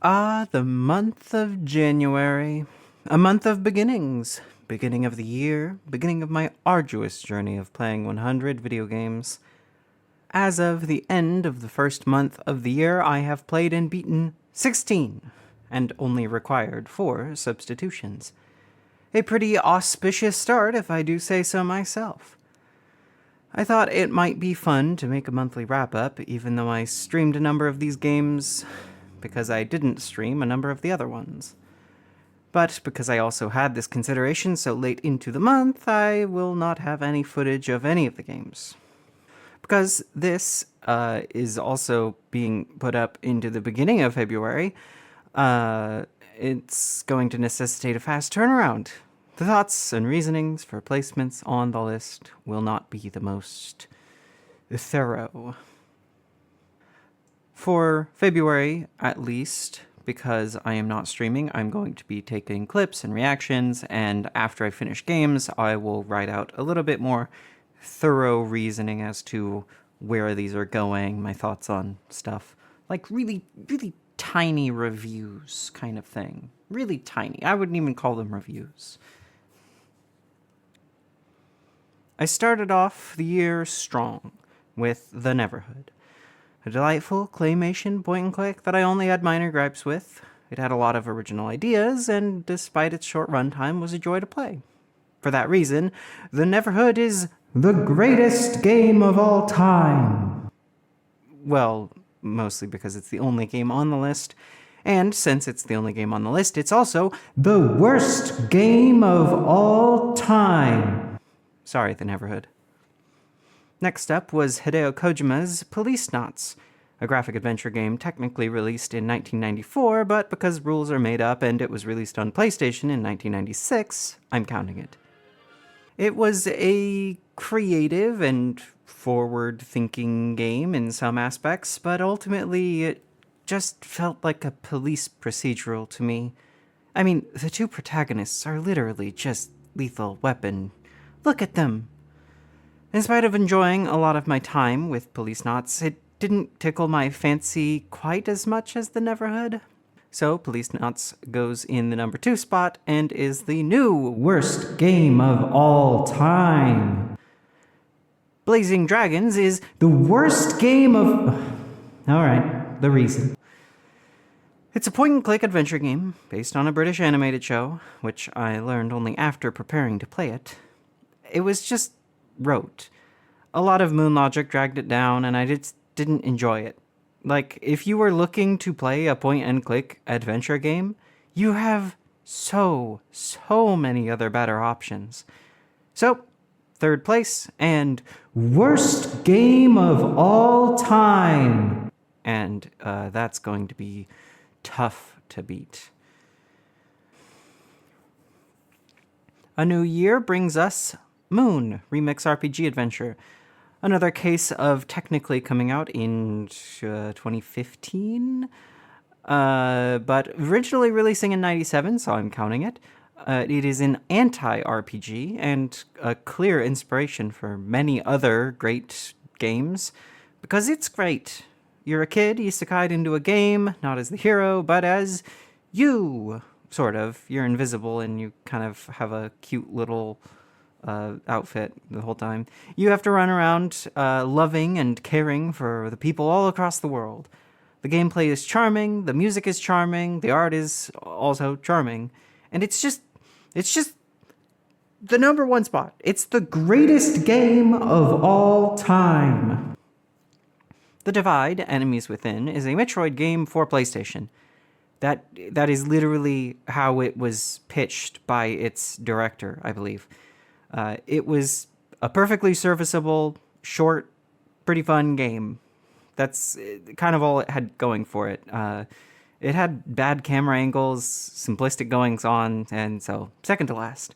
The month of January. A month of beginnings. Beginning of the year. Beginning of my arduous journey of playing 100 video games. As of the end of the first month of the year, I have played and beaten 16, and only required 4 substitutions. A pretty auspicious start, if I do say so myself. I thought it might be fun to make a monthly wrap-up, even though I streamed a number of these games because I didn't stream a number of the other ones. But because I also had this consideration so late into the month, I will not have any footage of any of the games. Because this is also being put up into the beginning of February, it's going to necessitate a fast turnaround. The thoughts and reasonings for placements on the list will not be the most thorough. For February, at least, because I am not streaming, I'm going to be taking clips and reactions, and after I finish games, I will write out a little bit more thorough reasoning as to where these are going, my thoughts on stuff. Like really, really tiny reviews kind of thing. Really tiny. I wouldn't even call them reviews. I started off the year strong with The Neverhood. A delightful claymation point-and-click that I only had minor gripes with. It had a lot of original ideas, and despite its short runtime, was a joy to play. For that reason, The Neverhood is the greatest game of all time. Well, mostly because it's the only game on the list, and since it's the only game on the list, it's also the worst game of all time. Sorry, The Neverhood. Next up was Hideo Kojima's Policenauts, a graphic adventure game technically released in 1994, but because rules are made up and it was released on PlayStation in 1996, I'm counting it. It was a creative and forward-thinking game in some aspects, but ultimately it just felt like a police procedural to me. I mean, the two protagonists are literally just Lethal Weapon. Look at them! In spite of enjoying a lot of my time with Policenauts, it didn't tickle my fancy quite as much as The Neverhood. So Policenauts goes in the number 2 spot and is the new worst game of all time. Blazing Dragons is the worst game of... Alright, the reason. It's a point-and-click adventure game based on a British animated show, which I learned only after preparing to play it. It was just rote. A lot of moon logic dragged it down, and I just didn't enjoy it. Like, if you were looking to play a point-and-click adventure game, you have so many other better options. So, third place, and worst game of all time. And that's going to be tough to beat. A new year brings us Moon, Remix RPG Adventure. Another case of technically coming out in 2015, but originally releasing in 97, so I'm counting it. It is an anti-RPG and a clear inspiration for many other great games, because it's great. You're a kid isekai'd into a game, not as the hero, but as you, sort of. You're invisible and you kind of have a cute little outfit the whole time. You have to run around loving and caring for the people all across the world. The gameplay is charming, the music is charming, the art is also charming, and it's just the number 1 spot. It's the greatest game of all time. The Divide, Enemies Within, is a Metroid game for PlayStation. That is literally how it was pitched by its director, I believe. It was a perfectly serviceable, short, pretty fun game. That's kind of all it had going for it. It had bad camera angles, simplistic goings-on, and so second to last.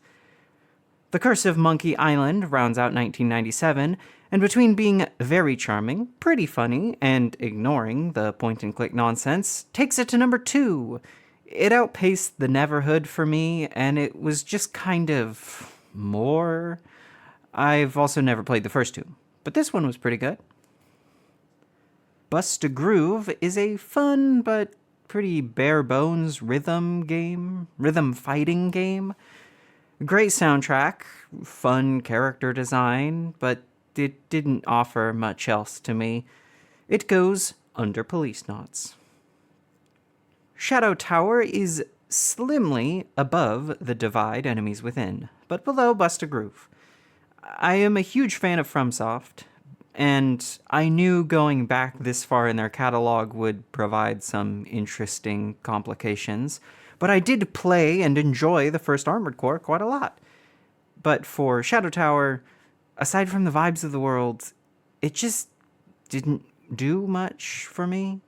The Curse of Monkey Island rounds out 1997, and between being very charming, pretty funny, and ignoring the point-and-click nonsense, takes it to number 2. It outpaced The Neverhood for me, and it was just kind of more. I've also never played the first 2, but this one was pretty good. Bust a Groove is a fun but pretty bare bones rhythm fighting game. Great soundtrack, fun character design, but it didn't offer much else to me. It goes under police knots. Shadow Tower is slimly above the Divide Enemies Within, but below Bust a Groove. I am a huge fan of FromSoft, and I knew going back this far in their catalog would provide some interesting complications, but I did play and enjoy the first Armored Core quite a lot. But for Shadow Tower, aside from the vibes of the world, it just didn't do much for me.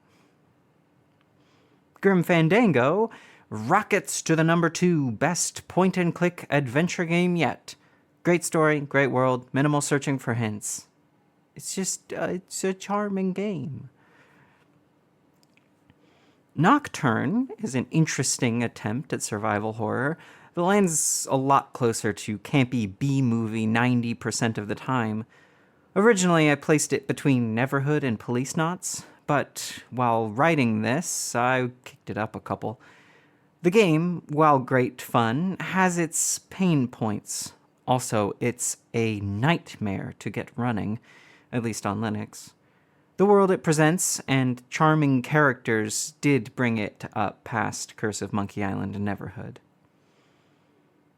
Grim Fandango rockets to the number 2 best point-and-click adventure game yet. Great story, great world, minimal searching for hints. It's just, it's a charming game. Nocturne is an interesting attempt at survival horror. The lands a lot closer to campy B-movie 90% of the time. Originally, I placed it between Neverhood and Police Knots, but while writing this, I kicked it up a couple. The game, while great fun, has its pain points. Also, it's a nightmare to get running, at least on Linux. The world it presents and charming characters did bring it up past Curse of Monkey Island and Neverhood.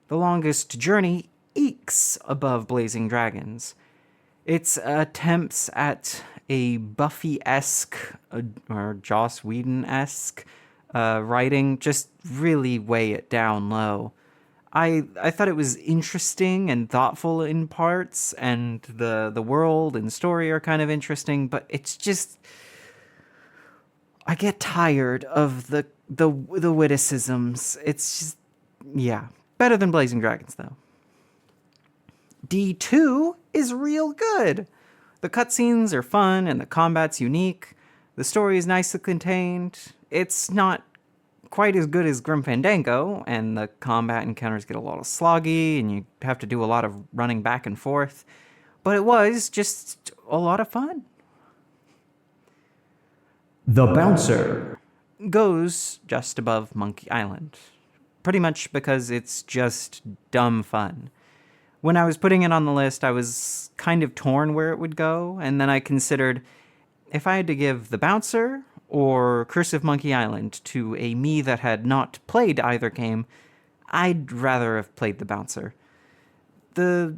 The Longest Journey ekes above Blazing Dragons. Its attempts at a Buffy-esque or Joss Whedon-esque writing just really weigh it down low. I thought it was interesting and thoughtful in parts, and the world and story are kind of interesting, but it's just, I get tired of the witticisms. It's just, yeah, better than Blazing Dragons though. D2 is real good. The cutscenes are fun and the combat's unique. The story is nicely contained. It's not quite as good as Grim Fandango, and the combat encounters get a little sloggy, and you have to do a lot of running back and forth. But it was just a lot of fun. The Bouncer goes just above Monkey Island. Pretty much because it's just dumb fun. When I was putting it on the list, I was kind of torn where it would go, and then I considered if I had to give The Bouncer or Curse of Monkey Island to a me that had not played either game, I'd rather have played The Bouncer. The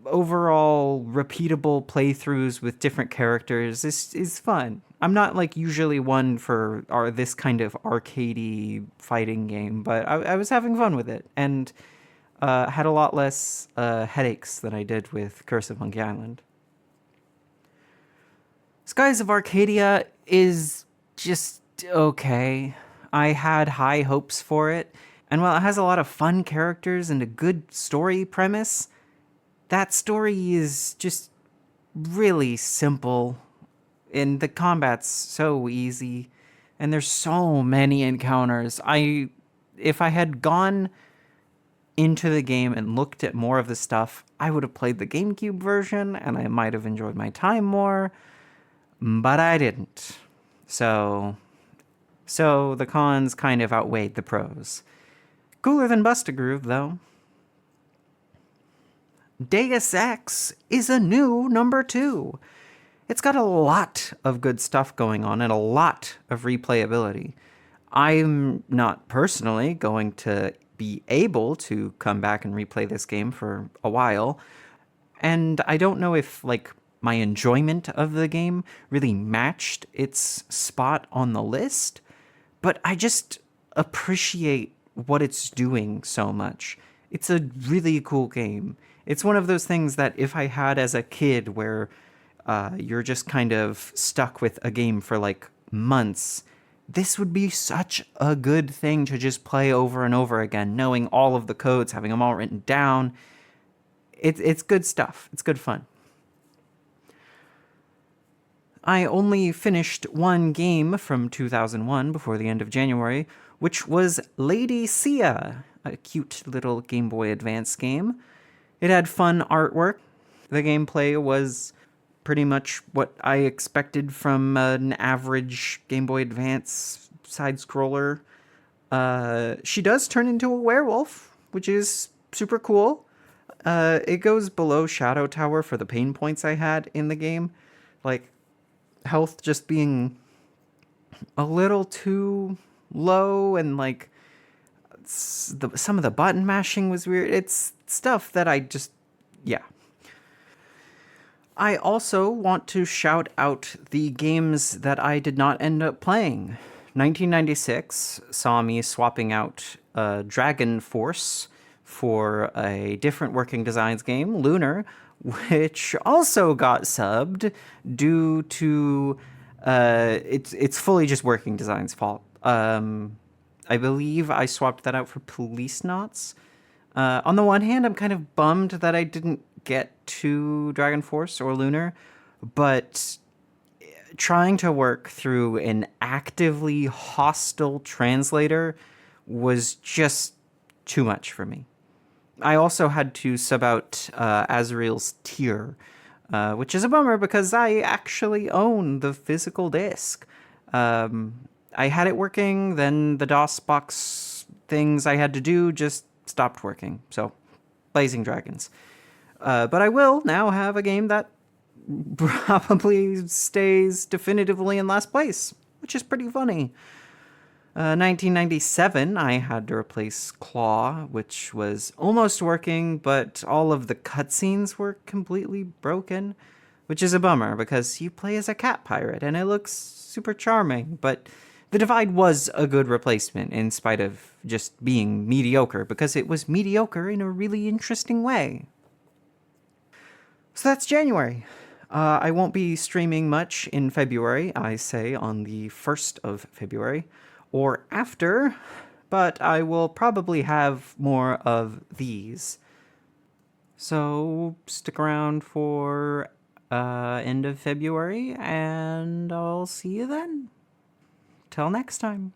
overall repeatable playthroughs with different characters is fun. I'm not like usually one for this kind of arcadey fighting game, but I was having fun with it, and had a lot less headaches than I did with Curse of Monkey Island. Skies of Arcadia is just okay. I had high hopes for it, and while it has a lot of fun characters and a good story premise, that story is just really simple, and the combat's so easy, and there's so many encounters. If I had gone into the game and looked at more of the stuff, I would have played the GameCube version, and I might have enjoyed my time more, but I didn't. So the cons kind of outweighed the pros. Cooler than Bust a Groove, though. Deus Ex is a new number 2. It's got a lot of good stuff going on and a lot of replayability. I'm not personally going to be able to come back and replay this game for a while, and I don't know if, like, my enjoyment of the game really matched its spot on the list, but I just appreciate what it's doing so much. It's a really cool game. It's one of those things that if I had as a kid where you're just kind of stuck with a game for like months, this would be such a good thing to just play over and over again, knowing all of the codes, having them all written down. It's good stuff. It's good fun. I only finished one game from 2001 before the end of January, which was Lady Sia, a cute little Game Boy Advance game. It had fun artwork. The gameplay was pretty much what I expected from an average Game Boy Advance side scroller. She does turn into a werewolf, which is super cool. It goes below Shadow Tower for the pain points I had in the game. Like, health just being a little too low, and like some of the button mashing was weird. It's stuff that I just, yeah. I also want to shout out the games that I did not end up playing. 1996 saw me swapping out Dragon Force for a different Working Designs game, Lunar, which also got subbed due to it's fully just Working Designs' fault. I believe I swapped that out for Police Knots. On the one hand, I'm kind of bummed that I didn't get to Dragon Force or Lunar, but trying to work through an actively hostile translator was just too much for me. I also had to sub out Azrael's Tear, which is a bummer because I actually own the physical disc. I had it working, then the DOS box things I had to do just stopped working. So, Blazing Dragons. But I will now have a game that probably stays definitively in last place, which is pretty funny. 1997, I had to replace Claw, which was almost working, but all of the cutscenes were completely broken, which is a bummer because you play as a cat pirate and it looks super charming, but the Divide was a good replacement in spite of just being mediocre, because it was mediocre in a really interesting way. So that's January. I won't be streaming much in February, I say on the 1st of February, or after, but I will probably have more of these. So stick around for end of February, and I'll see you then. Till next time.